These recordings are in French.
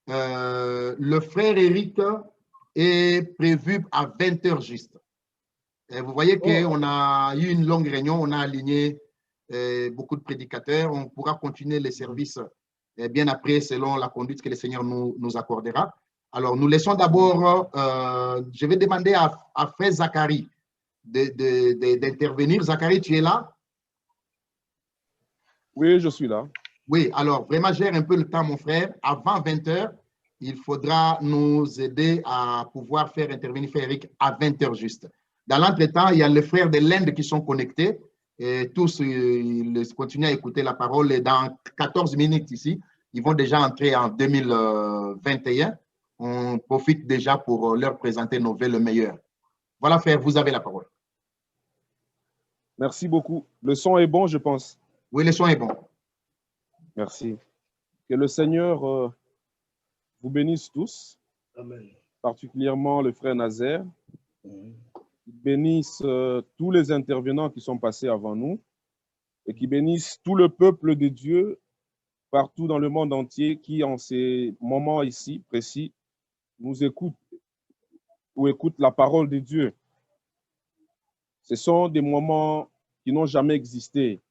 le frère Eric est prévu à 20 heures juste. Et vous voyez qu'on a eu une longue réunion, on a aligné beaucoup de prédicateurs. On pourra continuer les services bien après, selon la conduite que le Seigneur nous accordera. Alors, nous laissons d'abord, je vais demander à frère Zacharie d'intervenir. Zacharie, tu es là? Oui, je suis là. Oui, alors vraiment, gère un peu le temps, mon frère. Avant 20 heures, il faudra nous aider à pouvoir faire intervenir frère Eric à 20 heures juste. Dans l'entretemps, il y a les frères de l'Inde qui sont connectés. Et tous, ils continuent à écouter la parole. Et dans 14 minutes ici, ils vont déjà entrer en 2021. On profite déjà pour leur présenter nos vœux le meilleur. Voilà, frère, vous avez la parole. Merci beaucoup. Le son est bon, je pense. Oui, le son est bon. Merci. Que le Seigneur vous bénisse tous. Amen. Particulièrement le frère Nazaire. Qu'il bénisse tous les intervenants qui sont passés avant nous et qui bénisse tout le peuple de Dieu partout dans le monde entier qui, en ces moments ici précis, nous écoute ou écoute la parole de Dieu. Ce sont des moments qui n'ont jamais existé,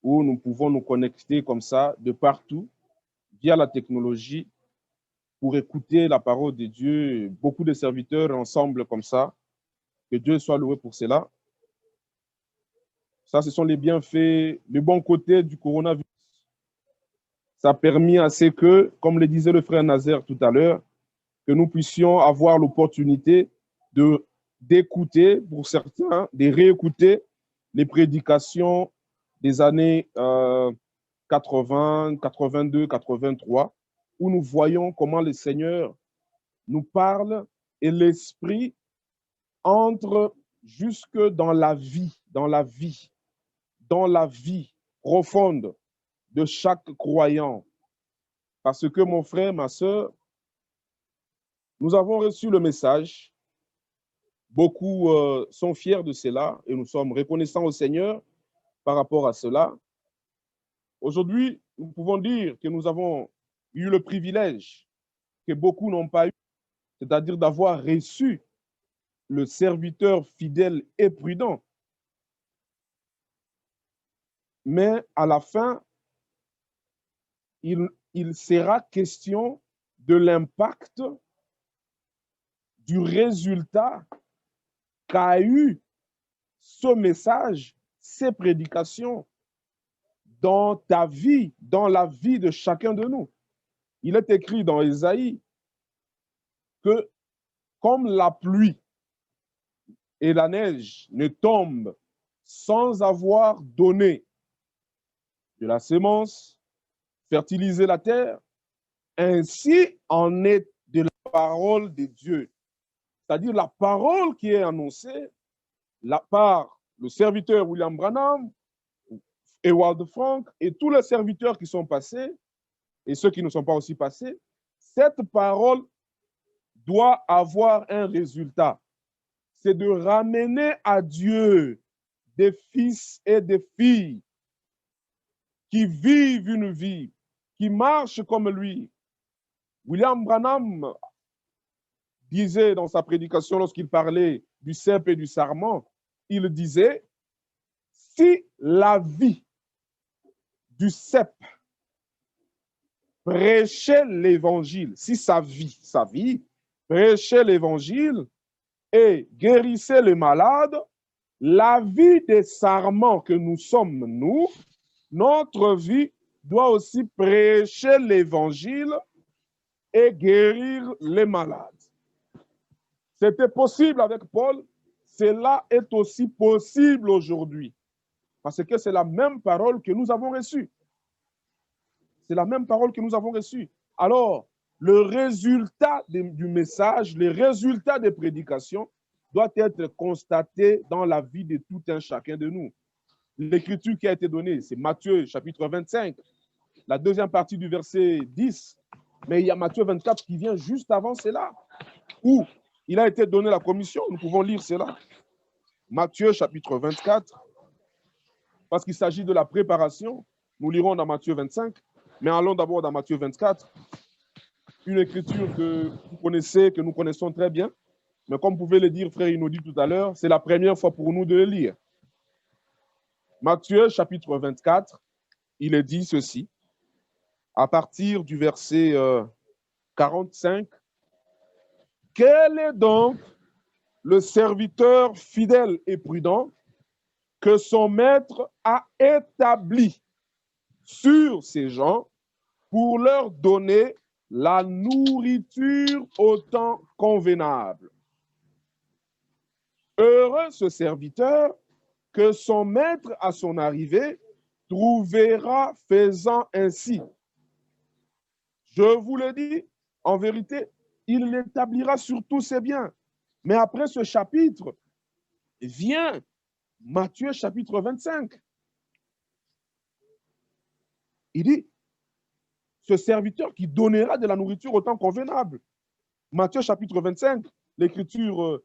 où nous pouvons nous connecter comme ça de partout via la technologie pour écouter la parole de Dieu. Beaucoup de serviteurs ensemble comme ça. Que Dieu soit loué pour cela. Ça, ce sont les bienfaits, le bon côté du coronavirus. Ça a permis à ce que, comme le disait le frère Nazaire tout à l'heure, que nous puissions avoir l'opportunité d'écouter, pour certains, de réécouter les prédications des années 80, 82, 83, où nous voyons comment le Seigneur nous parle et l'Esprit entre jusque dans la vie profonde de chaque croyant. Parce que mon frère, ma soeur, nous avons reçu le message. Beaucoup sont fiers de cela et nous sommes reconnaissants au Seigneur par rapport à cela. Aujourd'hui, nous pouvons dire que nous avons eu le privilège que beaucoup n'ont pas eu, c'est-à-dire d'avoir reçu le serviteur fidèle et prudent. Mais à la fin, il sera question de l'impact, du résultat qu'a eu ce message, ces prédications dans ta vie, dans la vie de chacun de nous. Il est écrit dans Ésaïe que comme la pluie et la neige ne tombent sans avoir donné de la sémence, fertiliser la terre, ainsi en est de la parole de Dieu. C'est-à-dire la parole qui est annoncée par le serviteur William Branham, Ewald Frank et tous les serviteurs qui sont passés et ceux qui ne sont pas aussi passés, cette parole doit avoir un résultat. C'est de ramener à Dieu des fils et des filles qui vivent une vie, qui marchent comme lui. William Branham disait dans sa prédication, lorsqu'il parlait du cep et du sarment, il disait, si la vie du cep prêchait l'évangile, si sa vie prêchait l'évangile et guérissait les malades, la vie des sarments que nous sommes, nous, notre vie doit aussi prêcher l'évangile et guérir les malades. C'était possible avec Paul, cela est aussi possible aujourd'hui. Parce que c'est la même parole que nous avons reçue. C'est la même parole que nous avons reçue. Alors, le résultat du message, le résultat des prédications doit être constaté dans la vie de tout un chacun de nous. L'écriture qui a été donnée, c'est Matthieu chapitre 25, la deuxième partie du verset 10. Mais il y a Matthieu 24 qui vient juste avant cela, où il a été donné la commission. Nous pouvons lire cela. Matthieu chapitre 24, parce qu'il s'agit de la préparation. Nous lirons dans Matthieu 25. Mais allons d'abord dans Matthieu 24, une écriture que vous connaissez, que nous connaissons très bien. Mais comme pouvait le dire frère Inodi tout à l'heure, c'est la première fois pour nous de le lire. Matthieu chapitre 24, il est dit ceci, à partir du verset 45. Quel est donc le serviteur fidèle et prudent que son maître a établi sur ces gens pour leur donner la nourriture au temps convenable? Heureux ce serviteur que son maître à son arrivée trouvera faisant ainsi. Je vous le dis, en vérité, il l'établira sur tous ses biens. Mais après ce chapitre, vient Matthieu chapitre 25. Il dit, ce serviteur qui donnera de la nourriture au temps convenable. Matthieu chapitre 25, l'écriture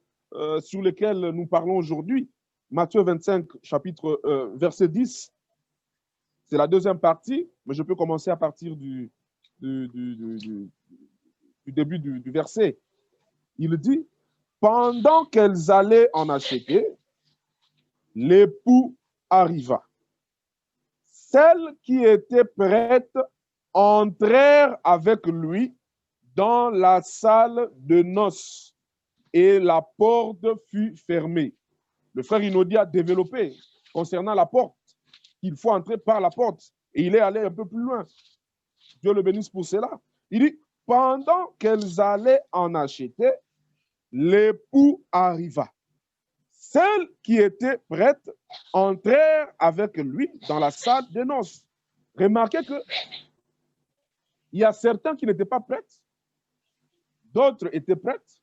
sur laquelle nous parlons aujourd'hui, Matthieu 25, chapitre verset 10, c'est la deuxième partie, mais je peux commencer à partir du début du verset. Il dit, pendant qu'elles allaient en acheter, l'époux arriva. Celles qui étaient prêtes entrèrent avec lui dans la salle de noces et la porte fut fermée. Le frère Inodi a développé concernant la porte, qu'il faut entrer par la porte. Et il est allé un peu plus loin. Dieu le bénisse pour cela. Il dit, pendant qu'elles allaient en acheter, l'époux arriva. Celles qui étaient prêtes entrèrent avec lui dans la salle de noces. Remarquez que il y a certains qui n'étaient pas prêts, d'autres étaient prêtes.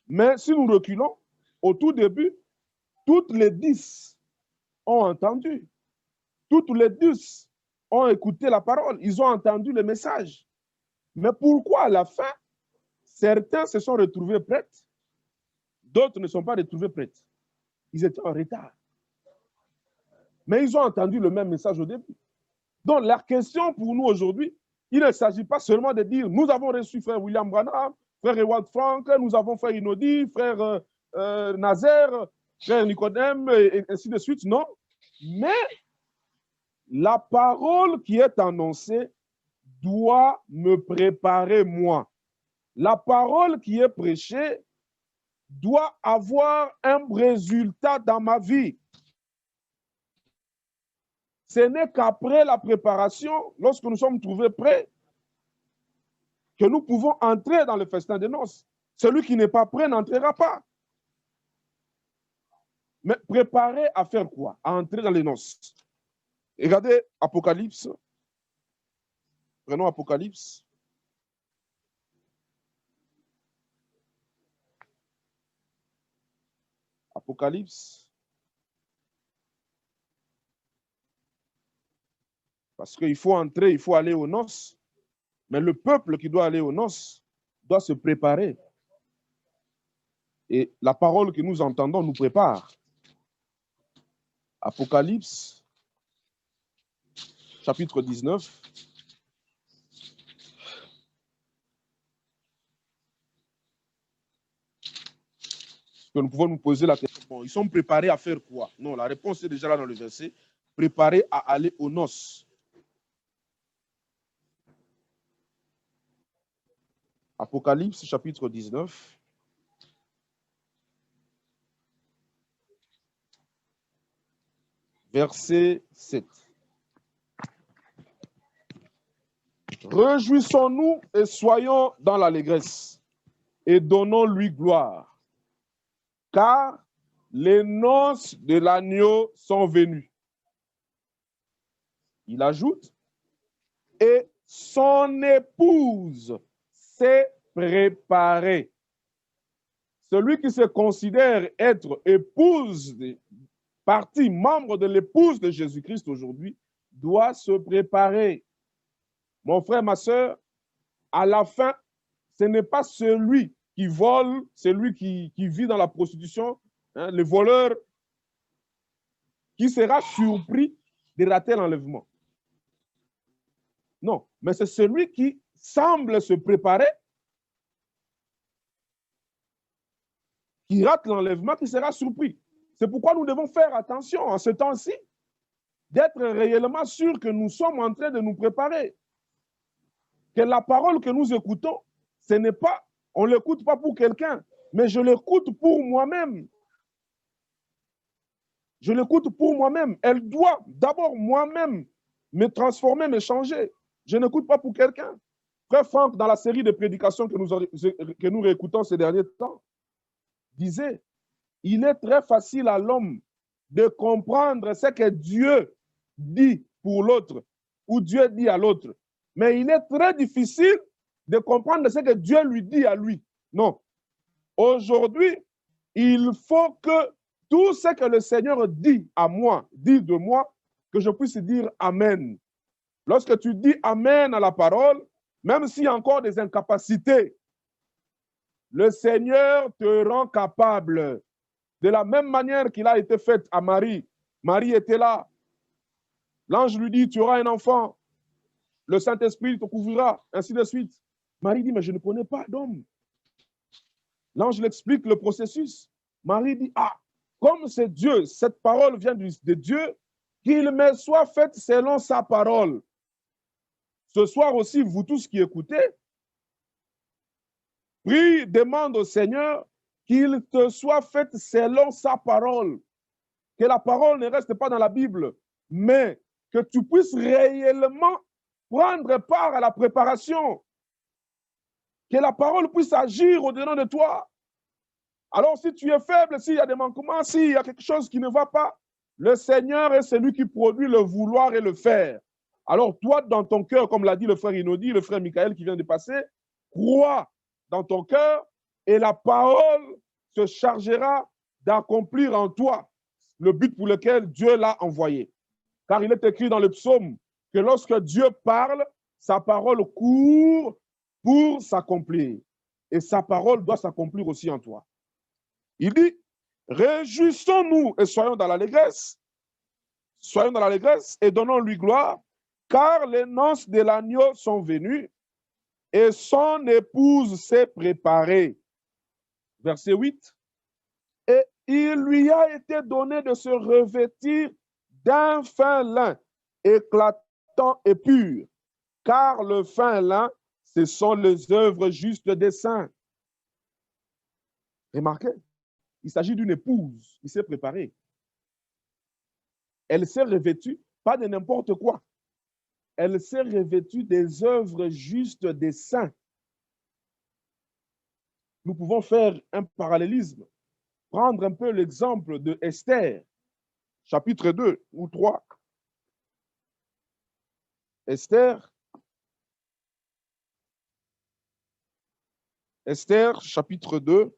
Mais si nous reculons, au tout début, toutes les 10 ont entendu. Toutes les 10 ont écouté la parole. Ils ont entendu le message. Mais pourquoi à la fin, certains se sont retrouvés prêts, d'autres ne sont pas retrouvés prêts? Ils étaient en retard. Mais ils ont entendu le même message au début. Donc la question pour nous aujourd'hui, il ne s'agit pas seulement de dire nous avons reçu frère William Branham, frère Ewald Frank, nous avons frère Inodi, frère Nazaire, frère Nicodème, et ainsi de suite. Non. Mais la parole qui est annoncée doit me préparer moi. La parole qui est prêchée doit avoir un résultat dans ma vie. Ce n'est qu'après la préparation, lorsque nous sommes trouvés prêts, que nous pouvons entrer dans le festin de noces. Celui qui n'est pas prêt n'entrera pas. Mais préparer à faire quoi? À entrer dans les noces. Regardez Apocalypse. Prenons Apocalypse. Apocalypse. Parce qu'il faut entrer, il faut aller aux noces. Mais le peuple qui doit aller aux noces doit se préparer. Et la parole que nous entendons nous prépare. Apocalypse, chapitre 19. Que nous pouvons nous poser la question. Bon, ils sont préparés à faire quoi? Non, la réponse est déjà là dans le verset. Préparés à aller aux noces. Apocalypse, chapitre 19. Verset 7. Réjouissons-nous et soyons dans l'allégresse et donnons-lui gloire, car les noces de l'agneau sont venues. Il ajoute, et son épouse s'est préparée. Celui qui se considère être épouse, partie membre de l'épouse de Jésus-Christ aujourd'hui, doit se préparer. Mon frère, ma soeur, à la fin, ce n'est pas celui qui vole, celui qui vit dans la prostitution, hein, le voleur, qui sera surpris de rater l'enlèvement. Non, mais c'est celui qui semble se préparer, qui rate l'enlèvement, qui sera surpris. C'est pourquoi nous devons faire attention en ce temps-ci, d'être réellement sûrs que nous sommes en train de nous préparer. Que la parole que nous écoutons, ce n'est pas, on ne l'écoute pas pour quelqu'un, mais je l'écoute pour moi-même. Je l'écoute pour moi-même. Elle doit d'abord moi-même me transformer, me changer. Je n'écoute pas pour quelqu'un. Frère Franck, dans la série de prédications que nous réécoutons ces derniers temps, disait, il est très facile à l'homme de comprendre ce que Dieu dit pour l'autre ou Dieu dit à l'autre. Mais il est très difficile de comprendre ce que Dieu lui dit à lui. Non. Aujourd'hui, il faut que tout ce que le Seigneur dit à moi, dit de moi, que je puisse dire Amen. Lorsque tu dis Amen à la parole, même s'il y a encore des incapacités, le Seigneur te rend capable. De la même manière qu'il a été fait à Marie. Marie était là. L'ange lui dit, tu auras un enfant. Le Saint-Esprit te couvrira, ainsi de suite. Marie dit, mais je ne connais pas d'homme. L'ange l'explique le processus. Marie dit, ah, comme c'est Dieu, cette parole vient de Dieu, qu'il me soit fait selon sa parole. Ce soir aussi, vous tous qui écoutez, prie, demande au Seigneur qu'il te soit fait selon sa parole. Que la parole ne reste pas dans la Bible, mais que tu puisses réellement prendre part à la préparation. Que la parole puisse agir au-dedans de toi. Alors, si tu es faible, s'il y a des manquements, s'il y a quelque chose qui ne va pas, le Seigneur est celui qui produit le vouloir et le faire. Alors, toi, dans ton cœur, comme l'a dit le frère Inodi, le frère Michael qui vient de passer, crois dans ton cœur et la parole se chargera d'accomplir en toi le but pour lequel Dieu l'a envoyé. Car il est écrit dans le psaume que lorsque Dieu parle, sa parole court pour s'accomplir. Et sa parole doit s'accomplir aussi en toi. Il dit, réjouissons-nous et soyons dans l'allégresse. Soyons dans l'allégresse et donnons-lui gloire, car les noces de l'agneau sont venues et son épouse s'est préparée. Verset 8. Et il lui a été donné de se revêtir d'un fin lin éclatant et pur, car le fin lin, ce sont les œuvres justes des saints. Remarquez, il s'agit d'une épouse qui s'est préparée. Elle s'est revêtue, pas de n'importe quoi. Elle s'est revêtue des œuvres justes des saints. Nous pouvons faire un parallélisme. Prendre un peu l'exemple de Esther, chapitre 2 ou 3. Esther, chapitre 2.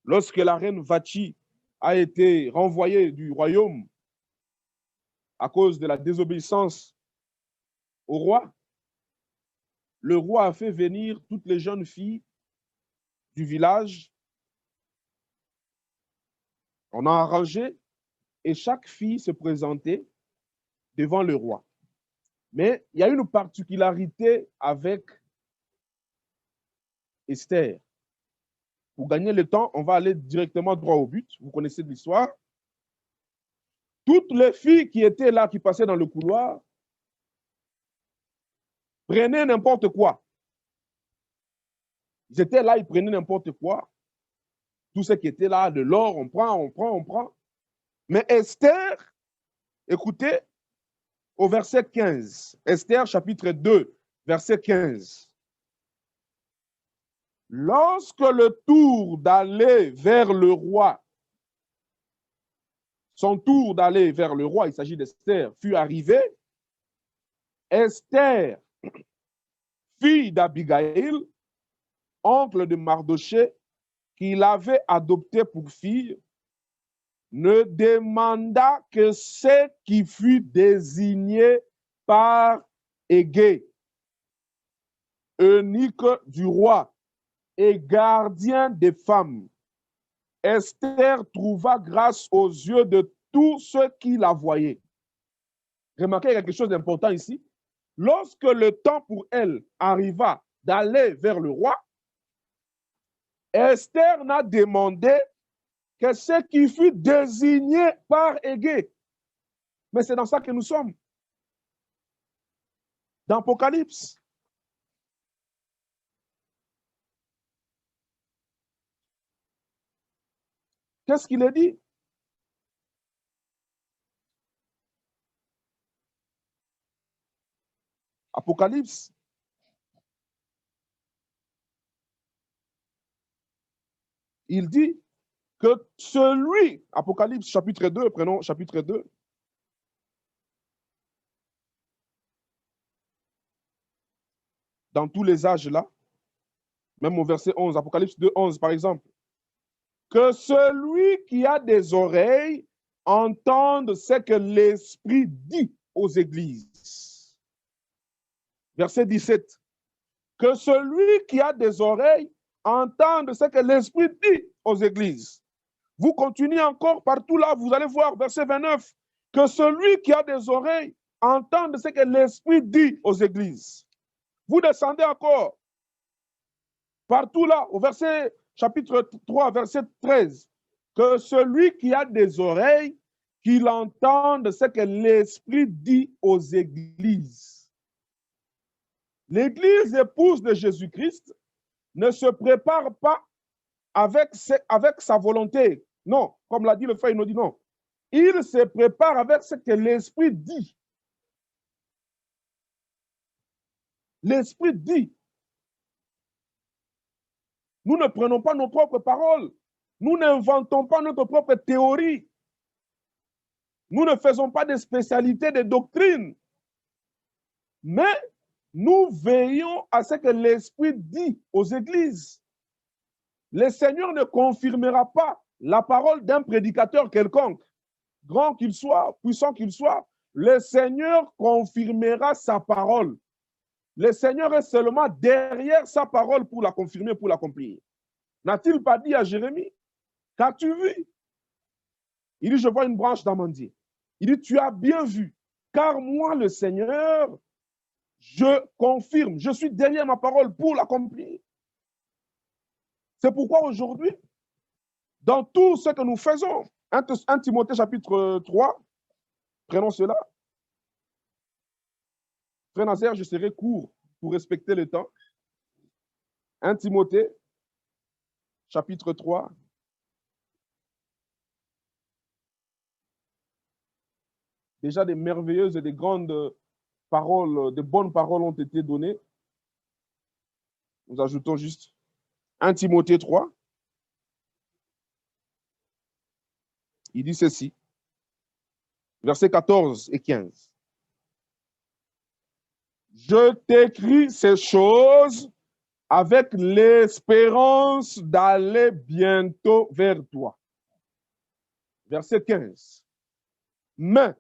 Lorsque la reine Vachi a été renvoyée du royaume à cause de la désobéissance au roi, le roi a fait venir toutes les jeunes filles du village. On a arrangé et chaque fille se présentait devant le roi. Mais il y a une particularité avec Esther. Pour gagner le temps, on va aller directement droit au but. Vous connaissez l'histoire. Toutes les filles qui étaient là, qui passaient dans le couloir, prenaient n'importe quoi. Ils étaient là, ils prenaient n'importe quoi. Tout ce qui était là, de l'or, on prend. Mais Esther, écoutez, au verset 15, Esther chapitre 2, verset 15. Lorsque le tour d'aller vers le roi, son tour d'aller vers le roi, il s'agit d'Esther, fut arrivé, Esther, fille d'Abigaïl, oncle de Mardoché, qui l'avait adopté pour fille, ne demanda que ce qui fut désigné par Égée, eunuque du roi et gardien des femmes. Esther trouva grâce aux yeux de tous ceux qui la voyaient. Remarquez quelque chose d'important ici. Lorsque le temps pour elle arriva d'aller vers le roi, Esther n'a demandé que ce qui fut désigné par Égée. Mais c'est dans ça que nous sommes. Dans Apocalypse. Qu'est-ce qu'il est dit? Apocalypse. Il dit que celui, Apocalypse chapitre 2, prenons chapitre 2. Dans tous les âges là, même au verset 11, Apocalypse 2, 11 par exemple, que celui qui a des oreilles entende ce que l'Esprit dit aux églises. Verset 17, que celui qui a des oreilles entende ce que l'Esprit dit aux églises. Vous continuez encore partout là, vous allez voir, verset 29, que celui qui a des oreilles entende ce que l'Esprit dit aux églises. Vous descendez encore, partout là, au verset chapitre 3, verset 13, que celui qui a des oreilles, qu'il entende ce que l'Esprit dit aux églises. L'Église épouse de Jésus-Christ ne se prépare pas avec sa volonté. Non, comme l'a dit le frère, il nous dit non. Il se prépare avec ce que l'Esprit dit. L'Esprit dit. Nous ne prenons pas nos propres paroles. Nous n'inventons pas notre propre théorie. Nous ne faisons pas de spécialités de doctrine. Mais nous veillons à ce que l'Esprit dit aux églises. Le Seigneur ne confirmera pas la parole d'un prédicateur quelconque, grand qu'il soit, puissant qu'il soit. Le Seigneur confirmera sa parole. Le Seigneur est seulement derrière sa parole pour la confirmer, pour l'accomplir. N'a-t-il pas dit à Jérémie, qu'as-tu vu? Il dit, je vois une branche d'amandier. Il dit, tu as bien vu, car moi, le Seigneur, je confirme, je suis derrière ma parole pour l'accomplir. C'est pourquoi aujourd'hui, dans tout ce que nous faisons, 1 Timothée chapitre 3, prenons cela. Frère Nazaire, je serai court pour respecter le temps. 1 Timothée chapitre 3. Déjà des merveilleuses et des grandes paroles, de bonnes paroles ont été données. Nous ajoutons juste 1 Timothée 3. Il dit ceci, versets 14 et 15. Je t'écris ces choses avec l'espérance d'aller bientôt vers toi. Verset 15. Mais,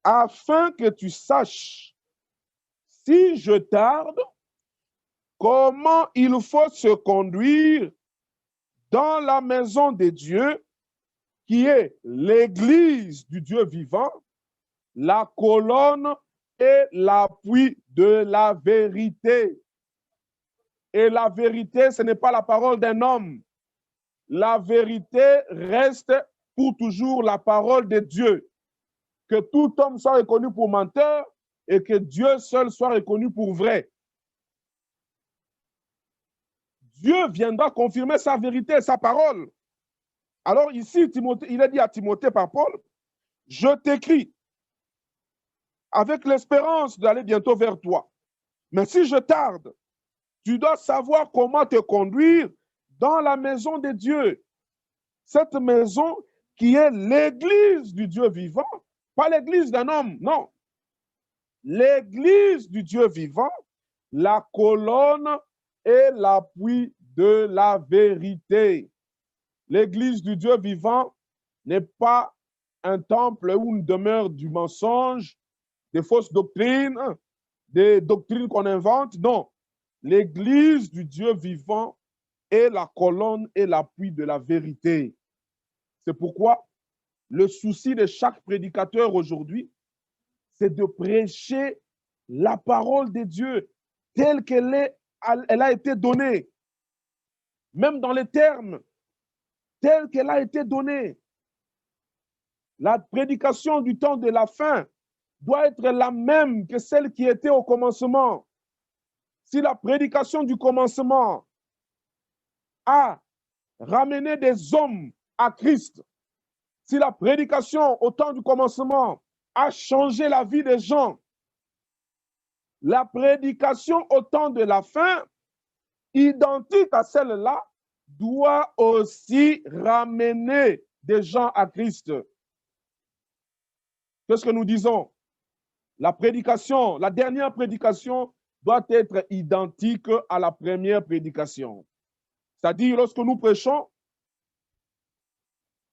afin que tu saches, si je tarde, comment il faut se conduire dans la maison de Dieu, qui est l'église du Dieu vivant, la colonne et l'appui de la vérité. Et la vérité, ce n'est pas la parole d'un homme. La vérité reste pour toujours la parole de Dieu. Que tout homme soit reconnu pour menteur et que Dieu seul soit reconnu pour vrai. Dieu viendra confirmer sa vérité, sa parole. Alors ici, Timothée, il a dit à Timothée par Paul, je t'écris avec l'espérance d'aller bientôt vers toi. Mais si je tarde, tu dois savoir comment te conduire dans la maison de Dieu. Cette maison qui est l'église du Dieu vivant, pas l'église d'un homme, non. L'église du Dieu vivant, la colonne et l'appui de la vérité. L'église du Dieu vivant n'est pas un temple ou une demeure du mensonge, des fausses doctrines, des doctrines qu'on invente. Non, l'église du Dieu vivant est la colonne et l'appui de la vérité. C'est pourquoi le souci de chaque prédicateur aujourd'hui, c'est de prêcher la parole de Dieu telle qu'elle a été donnée, même dans les termes tels qu'elle a été donnée. La prédication du temps de la fin doit être la même que celle qui était au commencement. Si la prédication du commencement a ramené des hommes à Christ, si la prédication au temps du commencement a changé la vie des gens, la prédication au temps de la fin, identique à celle-là, doit aussi ramener des gens à Christ. Qu'est-ce que nous disons? La prédication, la dernière prédication doit être identique à la première prédication. C'est-à-dire, lorsque nous prêchons,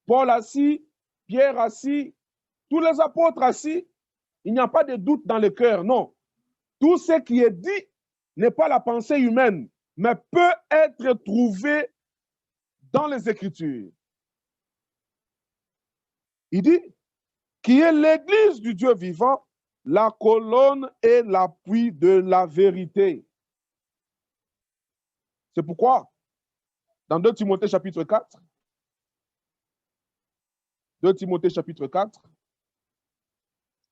Paul assis, Pierre assis, tous les apôtres assis, il n'y a pas de doute dans le cœur, non. Tout ce qui est dit n'est pas la pensée humaine, mais peut être trouvé dans les Écritures. Il dit, qui est l'Église du Dieu vivant, la colonne et l'appui de la vérité. C'est pourquoi, dans 2 Timothée chapitre 4, 2 Timothée chapitre 4,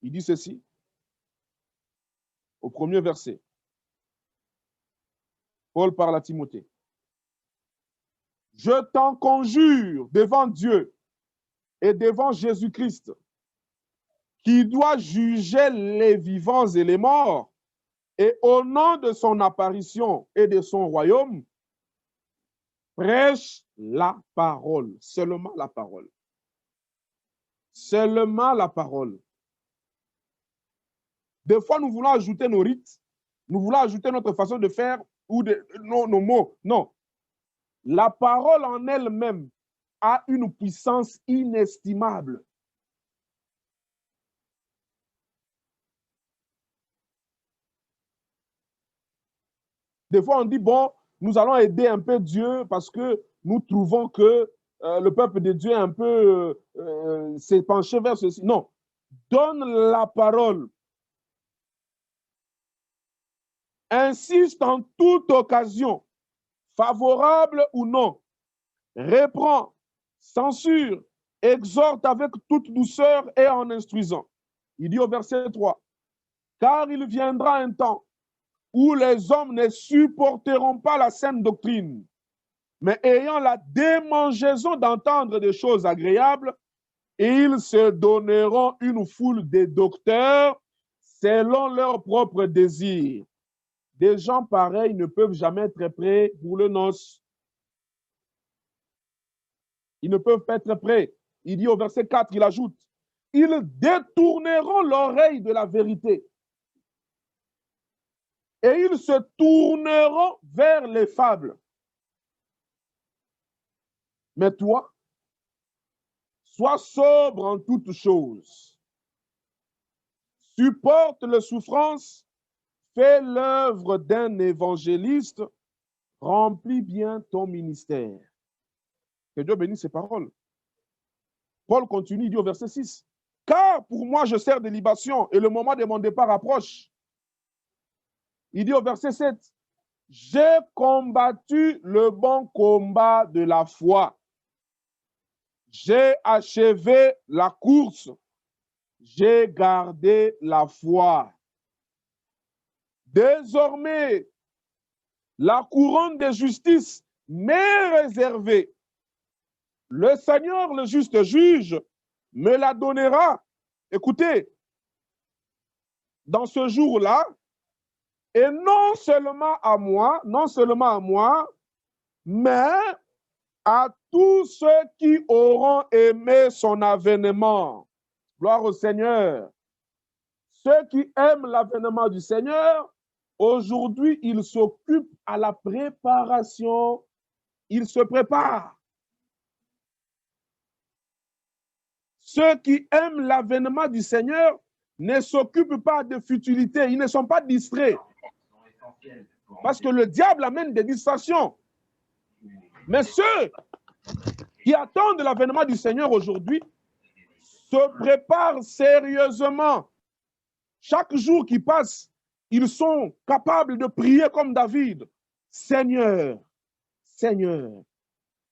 il dit ceci, au premier verset. Paul parle à Timothée. Je t'en conjure devant Dieu et devant Jésus-Christ, qui doit juger les vivants et les morts, et au nom de son apparition et de son royaume, prêche la parole, seulement la parole. Seulement la parole. Des fois, nous voulons ajouter nos rites, nous voulons ajouter notre façon de faire ou nos mots. Non. La parole en elle-même a une puissance inestimable. Des fois, on dit, bon, nous allons aider un peu Dieu parce que nous trouvons que le peuple de Dieu est un peu s'est penché vers ceci. Non. Donne la parole. Insiste en toute occasion, favorable ou non. Reprend, censure, exhorte avec toute douceur et en instruisant. Il dit au verset 3, car il viendra un temps où les hommes ne supporteront pas la saine doctrine, mais ayant la démangeaison d'entendre des choses agréables, ils se donneront une foule de docteurs selon leurs propres désirs. Des gens pareils ne peuvent jamais être prêts pour le noces. Ils ne peuvent pas être prêts. Il dit au verset 4, il ajoute, ils détourneront l'oreille de la vérité. Et ils se tourneront vers les fables. Mais toi, sois sobre en toutes choses. Supporte les souffrances, fais l'œuvre d'un évangéliste, remplis bien ton ministère. Que Dieu bénisse ses paroles. Paul continue, il dit au verset 6, car pour moi je sers de libation et le moment de mon départ approche. Il dit au verset 7, j'ai combattu le bon combat de la foi. J'ai achevé la course. J'ai gardé la foi. Désormais, la couronne de justice m'est réservée. Le Seigneur, le juste juge, me la donnera. Écoutez, dans ce jour-là, et non seulement à moi, mais à tous ceux qui auront aimé son avènement. Gloire au Seigneur. Ceux qui aiment l'avènement du Seigneur, aujourd'hui, ils s'occupent à la préparation. Ils se préparent. Ceux qui aiment l'avènement du Seigneur ne s'occupent pas de futilité. Ils ne sont pas distraits. Parce que le diable amène des distractions. Mais ceux qui attendent l'avènement du Seigneur aujourd'hui se préparent sérieusement. Chaque jour qui passe, ils sont capables de prier comme David. Seigneur, Seigneur,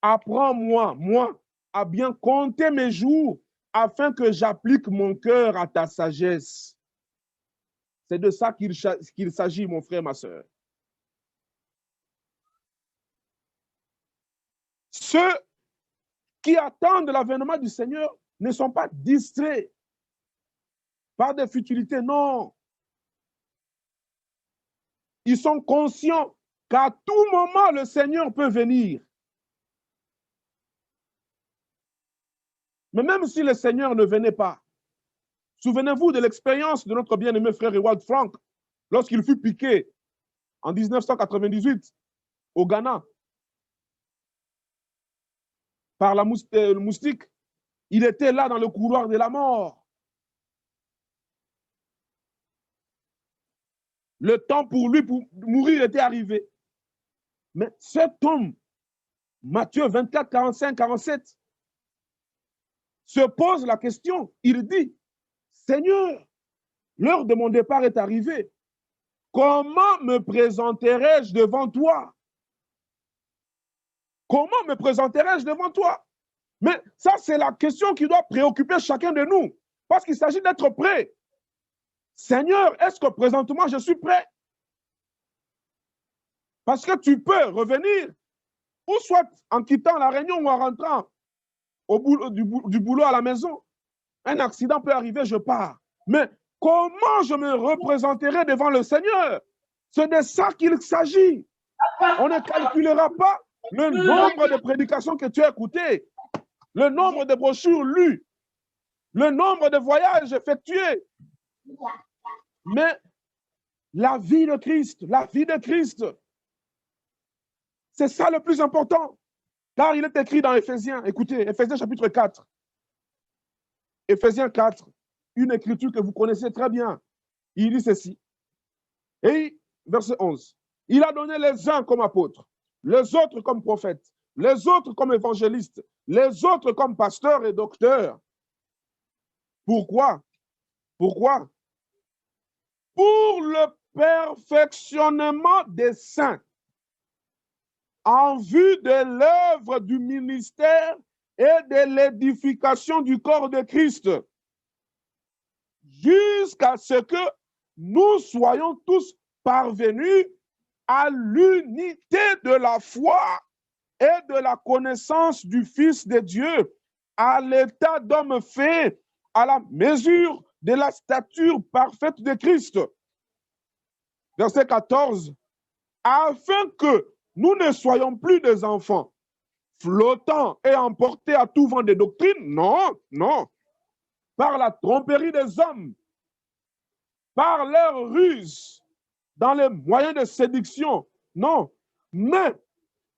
apprends-moi, moi, à bien compter mes jours afin que j'applique mon cœur à ta sagesse. C'est de ça qu'il s'agit, mon frère, ma soeur. Ceux qui attendent l'avènement du Seigneur ne sont pas distraits par des futilités, non. Ils sont conscients qu'à tout moment, le Seigneur peut venir. Mais même si le Seigneur ne venait pas, souvenez-vous de l'expérience de notre bien-aimé frère Ewald Frank lorsqu'il fut piqué en 1998 au Ghana par le moustique. Il était là dans le couloir de la mort. Le temps pour lui pour mourir était arrivé. Mais cet homme, Matthieu 24, 45, 47, se pose la question. Il dit, Seigneur, l'heure de mon départ est arrivée. Comment me présenterai-je devant toi? Comment me présenterai-je devant toi? Mais ça, c'est la question qui doit préoccuper chacun de nous. Parce qu'il s'agit d'être prêt. Seigneur, est-ce que présentement je suis prêt? Parce que tu peux revenir, ou soit en quittant la réunion ou en rentrant du boulot à la maison. Un accident peut arriver, je pars. Mais comment je me représenterai devant le Seigneur? C'est de ça qu'il s'agit. On ne calculera pas le nombre de prédications que tu as écoutées, le nombre de brochures lues, le nombre de voyages effectués. Mais la vie de Christ, c'est ça le plus important. Car il est écrit dans Éphésiens, écoutez, Éphésiens chapitre 4. Éphésiens 4, une écriture que vous connaissez très bien. Il dit ceci. Et verset 11. Il a donné les uns comme apôtres, les autres comme prophètes, les autres comme évangélistes, les autres comme pasteurs et docteurs. Pourquoi? Pourquoi? Pour le perfectionnement des saints, en vue de l'œuvre du ministère et de l'édification du corps de Christ, jusqu'à ce que nous soyons tous parvenus à l'unité de la foi et de la connaissance du Fils de Dieu, à l'état d'homme fait, à la mesure de la stature parfaite de Christ. Verset 14. Afin que nous ne soyons plus des enfants, flottants et emportés à tout vent de doctrine, non, non, par la tromperie des hommes, par leur ruse, dans les moyens de séduction, non, mais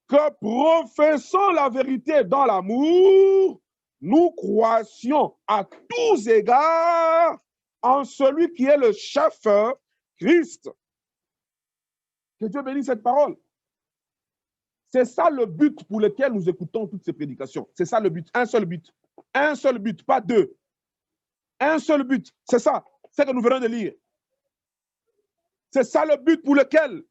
que professant la vérité dans l'amour, nous croissions à tous égards en celui qui est le chef, Christ. Que Dieu bénisse cette parole. C'est ça le but pour lequel nous écoutons toutes ces prédications. C'est ça le but, un seul but. Un seul but, pas deux. Un seul but, c'est ça, c'est que nous venons de lire. C'est ça le but pour lequel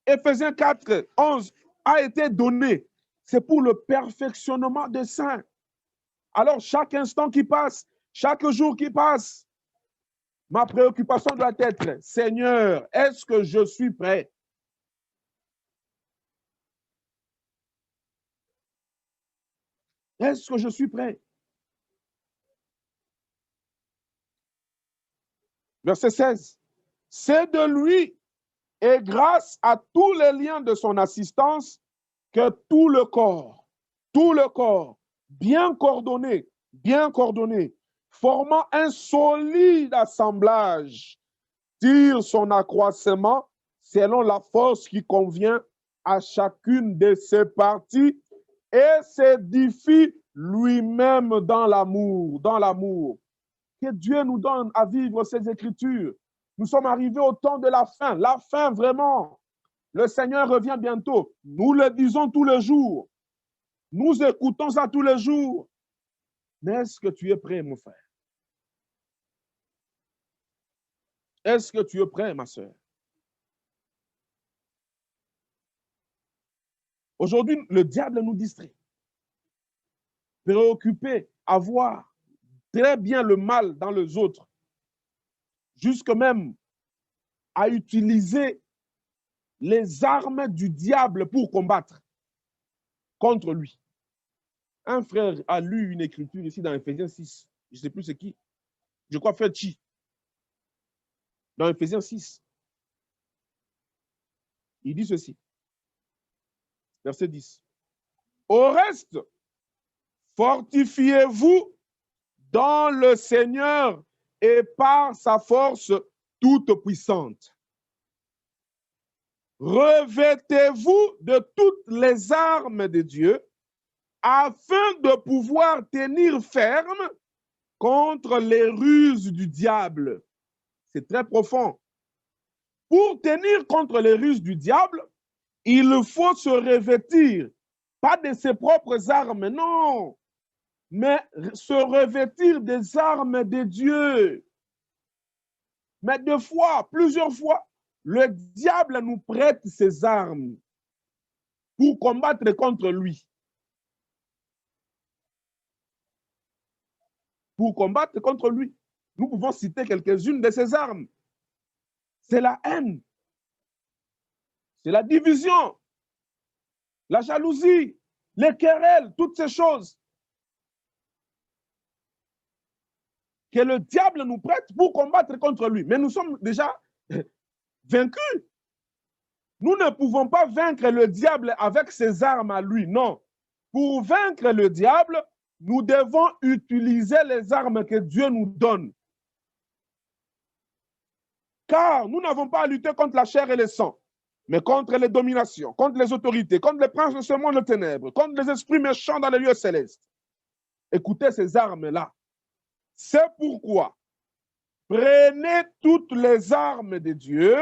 Éphésiens 4, 11 a été donné. C'est pour le perfectionnement des saints. Alors, chaque instant qui passe, chaque jour qui passe, ma préoccupation doit être, Seigneur, est-ce que je suis prêt? Est-ce que je suis prêt? Verset 16. C'est de lui et grâce à tous les liens de son assistance que tout le corps, bien coordonné, formant un solide assemblage, tire son accroissement selon la force qui convient à chacune de ses parties et s'édifie lui-même dans l'amour, Que Dieu nous donne à vivre ces Écritures. Nous sommes arrivés au temps de la fin vraiment. Le Seigneur revient bientôt. Nous le disons tous les jours. Nous écoutons ça tous les jours. Mais est-ce que tu es prêt, mon frère? Est-ce que tu es prêt, ma sœur? Aujourd'hui, le diable nous distrait. Préoccupé à voir très bien le mal dans les autres, jusque même à utiliser les armes du diable pour combattre contre lui. Un frère a lu une écriture ici dans Ephésiens 6. Je ne sais plus c'est qui. Je crois Frère Chi. Dans Ephésiens 6. Il dit ceci. Verset 10. Au reste, fortifiez-vous dans le Seigneur et par sa force toute puissante. Revêtez-vous de toutes les armes de Dieu afin de pouvoir tenir ferme contre les ruses du diable. C'est très profond. Pour tenir contre les ruses du diable, il faut se revêtir, pas de ses propres armes, non, mais se revêtir des armes de Dieu. Mais deux fois, plusieurs fois, le diable nous prête ses armes pour combattre contre lui. Pour combattre contre lui. Nous pouvons citer quelques-unes de ses armes. C'est la haine, c'est la division, la jalousie, les querelles, toutes ces choses que le diable nous prête pour combattre contre lui. Mais nous sommes déjà vaincus. Nous ne pouvons pas vaincre le diable avec ses armes à lui, non. Pour vaincre le diable, nous devons utiliser les armes que Dieu nous donne. Car nous n'avons pas à lutter contre la chair et le sang, mais contre les dominations, contre les autorités, contre les princes de ce monde de ténèbres, contre les esprits méchants dans les lieux célestes. Écoutez ces armes-là. C'est pourquoi prenez toutes les armes de Dieu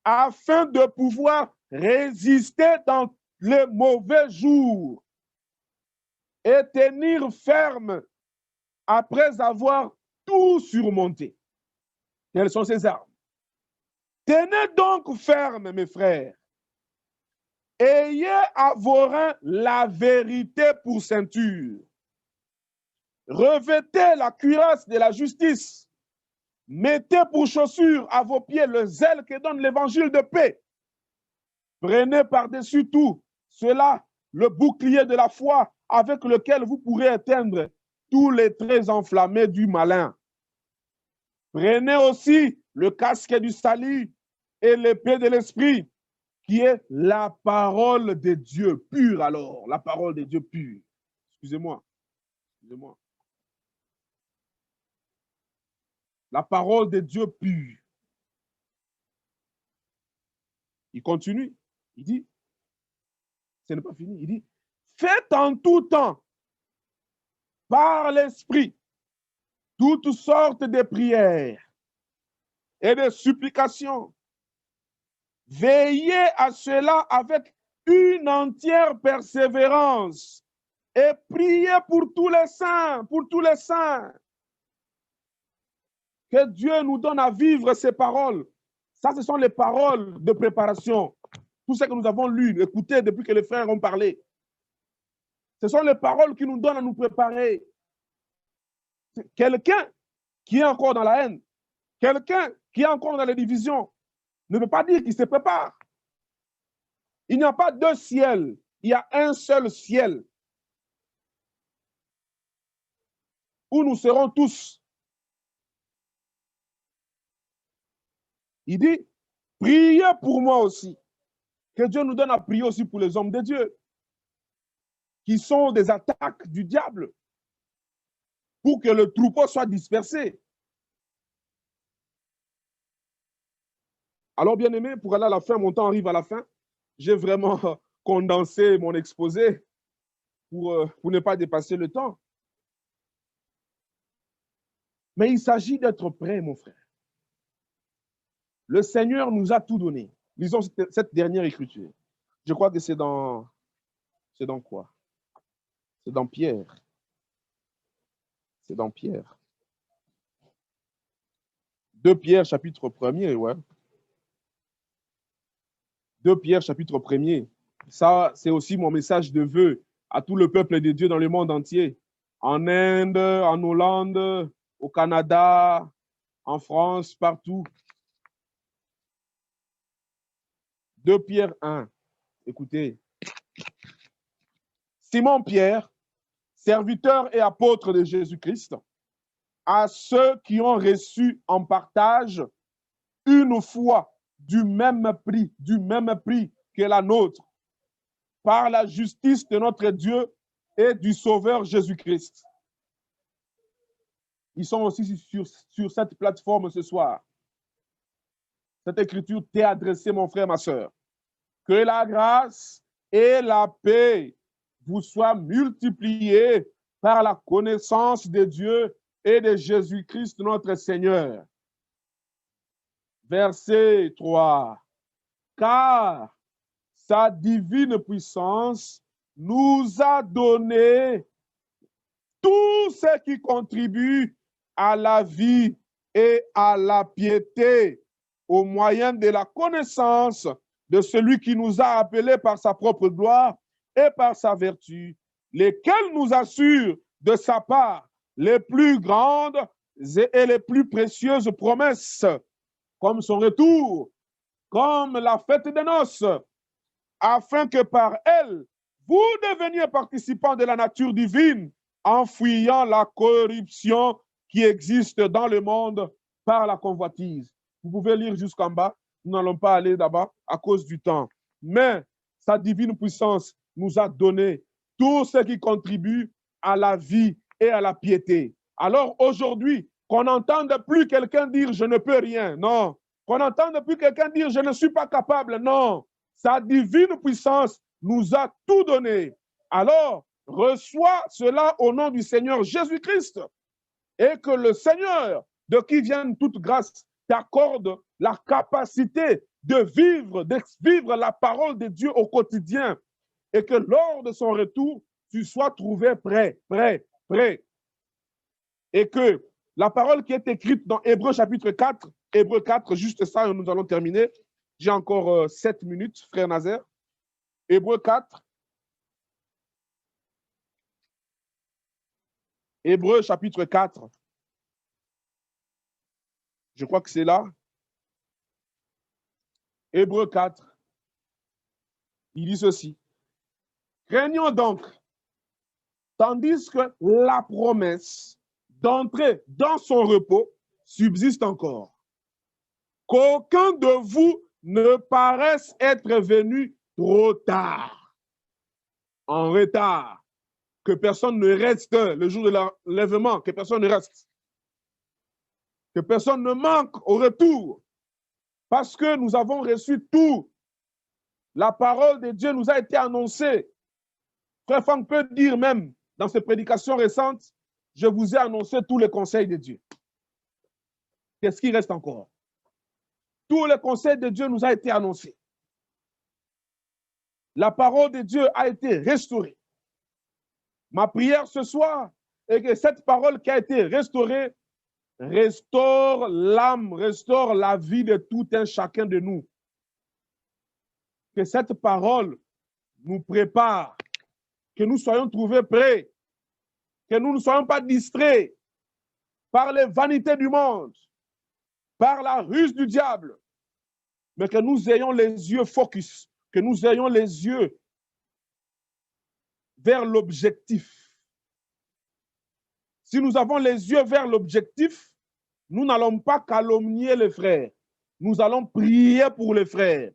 afin de pouvoir résister dans les mauvais jours et tenir ferme après avoir tout surmonté. Quelles sont ces armes? Tenez donc ferme, mes frères. Ayez à vos reins la vérité pour ceinture. Revêtez la cuirasse de la justice. Mettez pour chaussure à vos pieds le zèle que donne l'évangile de paix. Prenez par-dessus tout cela le bouclier de la foi avec lequel vous pourrez éteindre tous les traits enflammés du malin. Prenez aussi le casque du salut et l'épée de l'esprit, qui est la parole de Dieu pure alors, la parole de Dieu pure. Excusez-moi. La parole de Dieu pure. Il continue, il dit, ce n'est pas fini, il dit, faites en tout temps, par l'esprit, toutes sortes de prières et de supplications. Veillez à cela avec une entière persévérance et priez pour tous les saints, Que Dieu nous donne à vivre ces paroles. Ça, ce sont les paroles de préparation. Tout ce que nous avons lu, écouté depuis que les frères ont parlé. Ce sont les paroles qui nous donnent à nous préparer. Quelqu'un qui est encore dans la haine, quelqu'un qui est encore dans les divisions, ne peut pas dire qu'il se prépare. Il n'y a pas deux ciels, il y a un seul ciel où nous serons tous. Il dit, priez pour moi aussi. Que Dieu nous donne à prier aussi pour les hommes de Dieu, qui sont des attaques du diable, pour que le troupeau soit dispersé. Alors, bien aimé, pour aller à la fin, mon temps arrive à la fin. J'ai vraiment condensé mon exposé pour ne pas dépasser le temps. Mais il s'agit d'être prêt, mon frère. Le Seigneur nous a tout donné. Lisons cette dernière écriture. Je crois que c'est dans quoi? C'est dans Pierre. C'est dans Pierre. 2 Pierre, chapitre 1er, ouais. 2 Pierre, chapitre 1er. Ça, c'est aussi mon message de vœu à tout le peuple de Dieu dans le monde entier. En Inde, en Hollande, au Canada, en France, partout. 2 Pierre 1. Écoutez. Simon Pierre, serviteur et apôtre de Jésus-Christ, à ceux qui ont reçu en partage une foi du même prix que la nôtre, par la justice de notre Dieu et du Sauveur Jésus-Christ. Ils sont aussi sur cette plateforme ce soir. Cette écriture t'est adressée, mon frère, ma soeur. Que la grâce et la paix vous soient multipliées par la connaissance de Dieu et de Jésus-Christ, notre Seigneur. Verset 3. Car sa divine puissance nous a donné tout ce qui contribue à la vie et à la piété au moyen de la connaissance de celui qui nous a appelés par sa propre gloire et par sa vertu, lesquels nous assurent de sa part les plus grandes et les plus précieuses promesses, comme son retour, comme la fête des noces, afin que par elle, vous deveniez participants de la nature divine, en fuyant la corruption qui existe dans le monde par la convoitise. Vous pouvez lire jusqu'en bas. Nous n'allons pas aller là-bas à cause du temps. Mais sa divine puissance nous a donné tout ce qui contribue à la vie et à la piété. Alors aujourd'hui, qu'on n'entende plus quelqu'un dire « je ne peux rien », non. Qu'on n'entende plus quelqu'un dire « je ne suis pas capable », non. Sa divine puissance nous a tout donné. Alors, reçois cela au nom du Seigneur Jésus-Christ et que le Seigneur, de qui vient toute grâce, t'accorde la capacité de vivre la parole de Dieu au quotidien et que lors de son retour, tu sois trouvé prêt. Et que la parole qui est écrite dans Hébreux chapitre 4, Hébreux 4, juste ça, et nous allons terminer. J'ai encore 7 minutes, frère Nazaire. Hébreux 4. Hébreux chapitre 4. Je crois que c'est là. Hébreux 4. Il dit ceci. Craignons donc, tandis que la promesse d'entrer dans son repos subsiste encore, qu'aucun de vous ne paraisse être venu trop tard, en retard, que personne ne reste le jour de l'enlèvement, que personne ne reste, que personne ne manque au retour, parce que nous avons reçu tout. La parole de Dieu nous a été annoncée. Frère Franck peut dire même, dans ses prédications récentes, je vous ai annoncé tous les conseils de Dieu. Qu'est-ce qui reste encore? Tous les conseils de Dieu nous a été annoncés. La parole de Dieu a été restaurée. Ma prière ce soir est que cette parole qui a été restaurée restaure l'âme, restaure la vie de tout un chacun de nous. Que cette parole nous prépare, que nous soyons trouvés prêts, que nous ne soyons pas distraits par les vanités du monde, par la ruse du diable, mais que nous ayons les yeux focus, que nous ayons les yeux vers l'objectif. Si nous avons les yeux vers l'objectif, nous n'allons pas calomnier les frères. Nous allons prier pour les frères,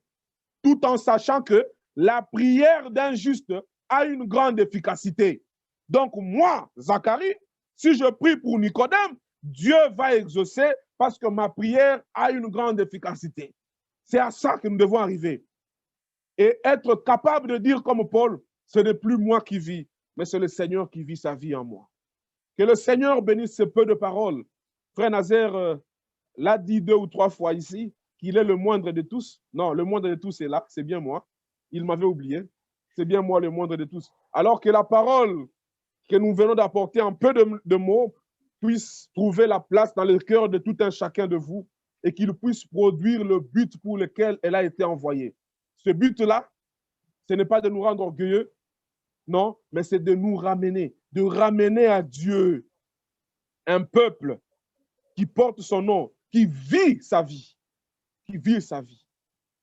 tout en sachant que la prière d'un juste a une grande efficacité. Donc moi, Zacharie, si je prie pour Nicodème, Dieu va exaucer parce que ma prière a une grande efficacité. C'est à ça que nous devons arriver. Et être capable de dire comme Paul, ce n'est plus moi qui vis, mais c'est le Seigneur qui vit sa vie en moi. Que le Seigneur bénisse ce peu de paroles. Frère Nazaire l'a dit 2 ou 3 fois ici, qu'il est le moindre de tous. Non, le moindre de tous est là, c'est bien moi. Il m'avait oublié. C'est bien moi le moindre de tous. Alors que la parole que nous venons d'apporter en peu de mots puisse trouver la place dans le cœur de tout un chacun de vous et qu'il puisse produire le but pour lequel elle a été envoyée. Ce but-là, ce n'est pas de nous rendre orgueilleux, non, mais c'est de nous ramener, de ramener à Dieu un peuple qui porte son nom, qui vit sa vie, qui vit sa vie.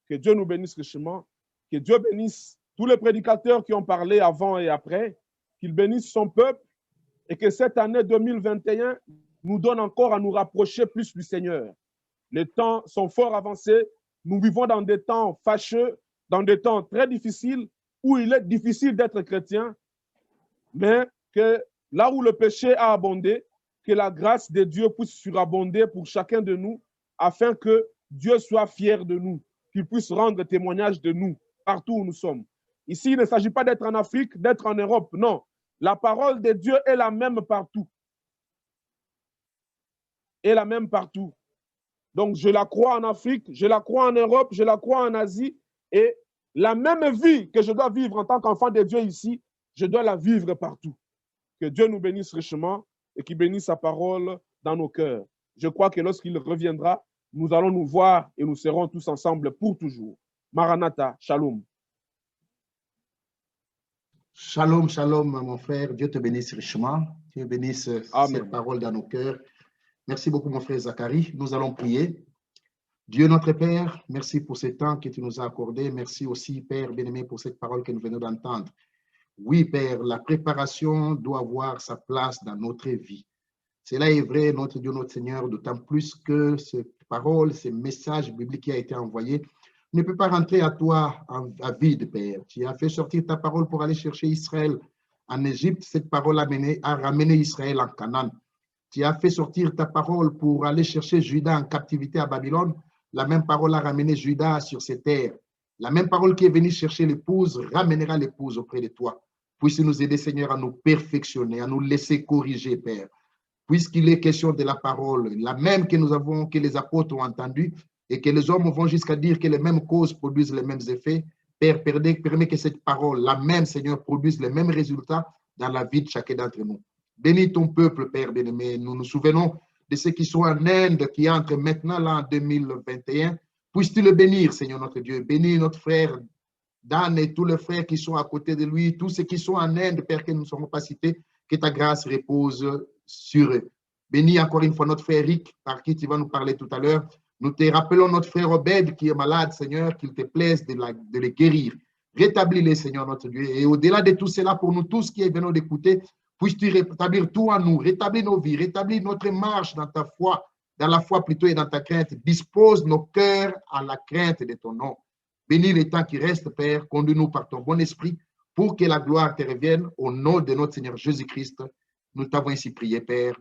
Que Dieu nous bénisse richement, que Dieu bénisse tous les prédicateurs qui ont parlé avant et après, qu'il bénisse son peuple et que cette année 2021 nous donne encore à nous rapprocher plus du Seigneur. Les temps sont fort avancés, nous vivons dans des temps fâcheux, dans des temps très difficiles, où il est difficile d'être chrétien, mais que là où le péché a abondé, que la grâce de Dieu puisse surabonder pour chacun de nous, afin que Dieu soit fier de nous, qu'il puisse rendre témoignage de nous, partout où nous sommes. Ici, il ne s'agit pas d'être en Afrique, d'être en Europe, non. La parole de Dieu est la même partout. Est la même partout. Donc, je la crois en Afrique, je la crois en Europe, je la crois en Asie, et la même vie que je dois vivre en tant qu'enfant de Dieu ici, je dois la vivre partout. Que Dieu nous bénisse richement et qu'il bénisse sa parole dans nos cœurs. Je crois que lorsqu'il reviendra, nous allons nous voir et nous serons tous ensemble pour toujours. Maranatha, shalom. Shalom, shalom, mon frère. Dieu te bénisse richement. Dieu bénisse cette parole dans nos cœurs. Merci beaucoup, mon frère Zacharie. Nous allons prier. Dieu notre Père, merci pour ce temps que tu nous as accordé. Merci aussi, Père bien-aimé, pour cette parole que nous venons d'entendre. Oui, Père, la préparation doit avoir sa place dans notre vie. Cela est vrai, notre Dieu, notre Seigneur, d'autant plus que cette parole, ce message biblique qui a été envoyé ne peut pas rentrer à toi à vide, Père. Tu as fait sortir ta parole pour aller chercher Israël en Égypte. Cette parole a ramené Israël en Canaan. Tu as fait sortir ta parole pour aller chercher Juda en captivité à Babylone. La même parole a ramené Juda sur ses terres. La même parole qui est venue chercher l'épouse ramènera l'épouse auprès de toi. Puisse nous aider, Seigneur, à nous perfectionner, à nous laisser corriger, Père. Puisqu'il est question de la parole, la même que les apôtres ont entendue et que les hommes vont jusqu'à dire que les mêmes causes produisent les mêmes effets, Père, permets que cette parole, la même, Seigneur, produise les mêmes résultats dans la vie de chacun d'entre nous. Bénis ton peuple, Père bien-aimé. Nous nous souvenons de ceux qui sont en Inde, qui entrent maintenant là en 2021. Puisses-tu le bénir, Seigneur notre Dieu. Bénis notre frère Dan et tous les frères qui sont à côté de lui, tous ceux qui sont en Inde, Père, que nous ne serons pas cités, que ta grâce repose sur eux. Bénis encore une fois notre frère Rick, par qui tu vas nous parler tout à l'heure. Nous te rappelons notre frère Obed qui est malade, Seigneur, qu'il te plaise de le guérir. Rétablis-les, Seigneur notre Dieu. Et au-delà de tout cela, pour nous tous qui venons d'écouter, puisses-tu rétablir tout en nous, rétablir nos vies, rétablir notre marche dans ta foi, dans la foi plutôt et dans ta crainte. Dispose nos cœurs à la crainte de ton nom. Bénis les temps qui restent, Père. Conduis-nous par ton bon esprit pour que la gloire te revienne au nom de notre Seigneur Jésus-Christ. Nous t'avons ainsi prié, Père.